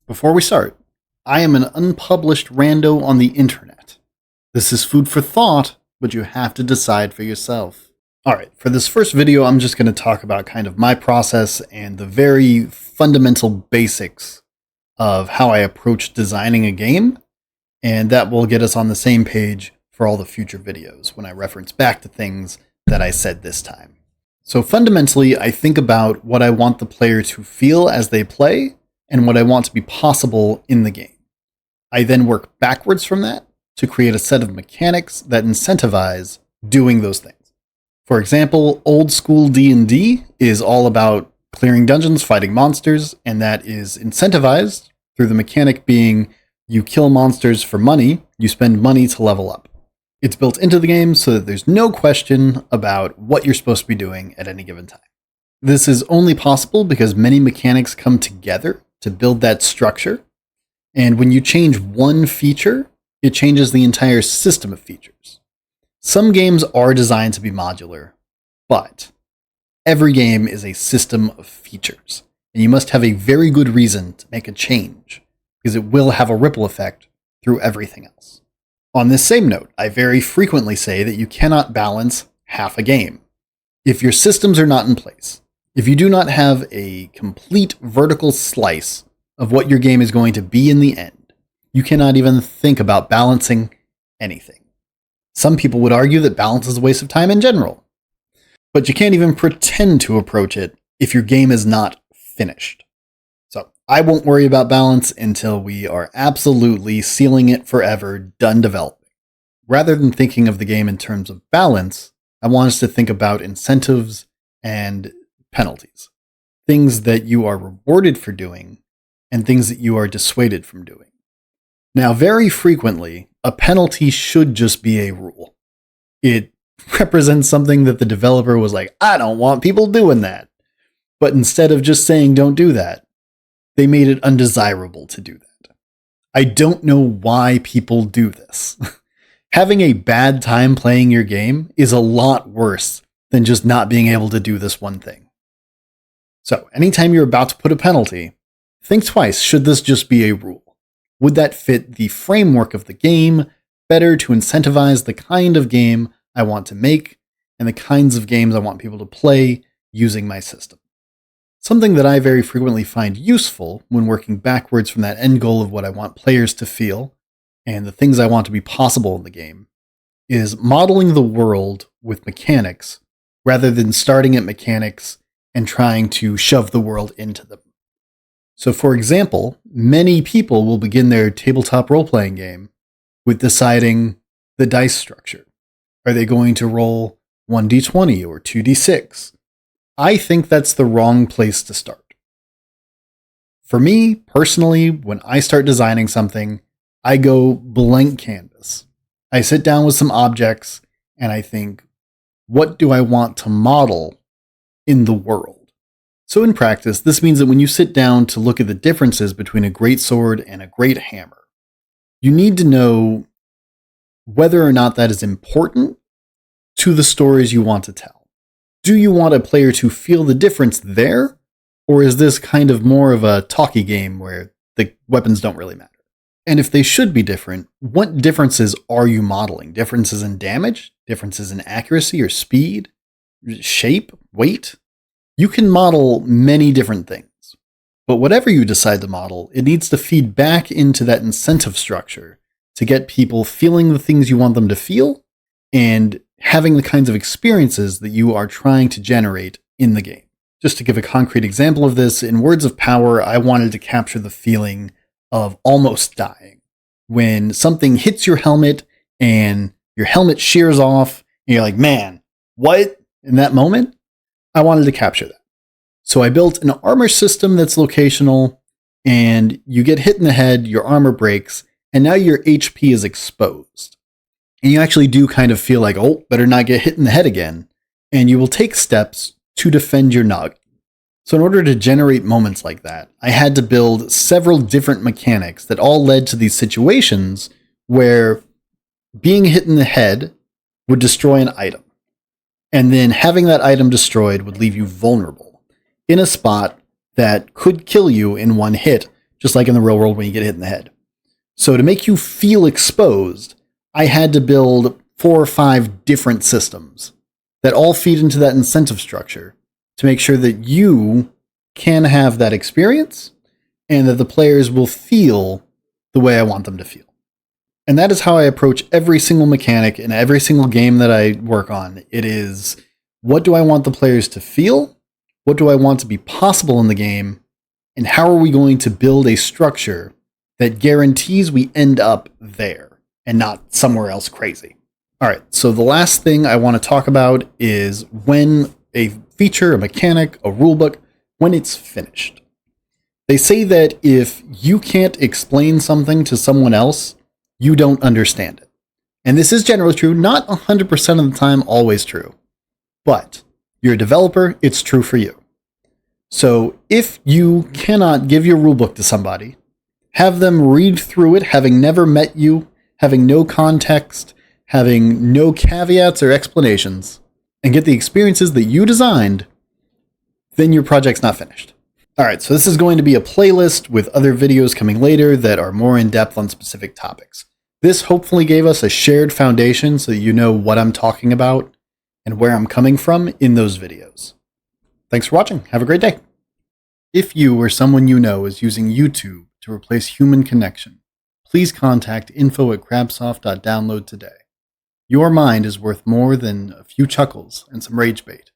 Before we start, I am an unpublished rando on the internet. This is food for thought, but you have to decide for yourself. Alright, for this first video, I'm just going to talk about kind of my process and the very fundamental basics of how I approach designing a game, and that will get us on the same page for all the future videos when I reference back to things that I said this time. So fundamentally, I think about what I want the player to feel as they play, and what I want to be possible in the game. I then work backwards from that to create a set of mechanics that incentivize doing those things. For example, old school D&D is all about clearing dungeons, fighting monsters, and that is incentivized through the mechanic being you kill monsters for money, you spend money to level up. It's built into the game so that there's no question about what you're supposed to be doing at any given time. This is only possible because many mechanics come together to build that structure, and when you change one feature, it changes the entire system of features. Some games are designed to be modular, but every game is a system of features, and you must have a very good reason to make a change, because it will have a ripple effect through everything else. On this same note, I very frequently say that you cannot balance half a game. If your systems are not in place, if you do not have a complete vertical slice of what your game is going to be in the end, you cannot even think about balancing anything. Some people would argue that balance is a waste of time in general, but you can't even pretend to approach it if your game is not finished. So I won't worry about balance until we are absolutely sealing it forever, done developing. Rather than thinking of the game in terms of balance, I want us to think about incentives and penalties. Things that you are rewarded for doing and things that you are dissuaded from doing. Now, very frequently, a penalty should just be a rule. It represents something that the developer was like, I don't want people doing that. But instead of just saying don't do that, they made it undesirable to do that. I don't know why people do this. Having a bad time playing your game is a lot worse than just not being able to do this one thing. So, anytime you're about to put a penalty, think twice, should this just be a rule? Would that fit the framework of the game better to incentivize the kind of game I want to make and the kinds of games I want people to play using my system? Something that I very frequently find useful when working backwards from that end goal of what I want players to feel and the things I want to be possible in the game is modeling the world with mechanics rather than starting at mechanics and trying to shove the world into them. So for example, many people will begin their tabletop role-playing game with deciding the dice structure. Are they going to roll 1d20 or 2d6? I think that's the wrong place to start. For me, personally, when I start designing something, I go blank canvas. I sit down with some objects and I think, what do I want to model in the world? So in practice, this means that when you sit down to look at the differences between a great sword and a great hammer, you need to know whether or not that is important to the stories you want to tell. Do you want a player to feel the difference there? Or is this kind of more of a talkie game where the weapons don't really matter? And if they should be different, what differences are you modeling? Differences in damage? Differences in accuracy or speed? Shape? Weight? You can model many different things. But whatever you decide to model, it needs to feed back into that incentive structure to get people feeling the things you want them to feel and having the kinds of experiences that you are trying to generate in the game. Just to give a concrete example of this, in Words of Power, I wanted to capture the feeling of almost dying. When something hits your helmet and your helmet shears off, and you're like, man, what? In that moment, I wanted to capture that. So I built an armor system that's locational, and you get hit in the head, your armor breaks, and now your HP is exposed. And you actually do kind of feel like, oh, better not get hit in the head again. And you will take steps to defend your noggin. So in order to generate moments like that, I had to build several different mechanics that all led to these situations where being hit in the head would destroy an item. And then having that item destroyed would leave you vulnerable in a spot that could kill you in one hit just like in the real world when you get hit in the head. So to make you feel exposed, I had to build 4 or 5 different systems that all feed into that incentive structure to make sure that you can have that experience and that the players will feel the way I want them to feel. And that is how I approach every single mechanic in every single game that I work on. It is, what do I want the players to feel? What do I want to be possible in the game? And how are we going to build a structure that guarantees we end up there and not somewhere else crazy? All right, so the last thing I want to talk about is when a feature, a mechanic, a rulebook, when it's finished. They say that if you can't explain something to someone else, you don't understand it. And this is generally true, not 100% of the time always true. But you're a developer, it's true for you. So if you cannot give your rulebook to somebody, have them read through it, having never met you, having no context, having no caveats or explanations, and get the experiences that you designed, then your project's not finished. All right, so this is going to be a playlist with other videos coming later that are more in depth on specific topics. This hopefully gave us a shared foundation so that you know what I'm talking about and where I'm coming from in those videos. Thanks for watching. Have a great day. If you or someone you know is using YouTube to replace human connection, please contact info@crabsoft.download today. Your mind is worth more than a few chuckles and some rage bait.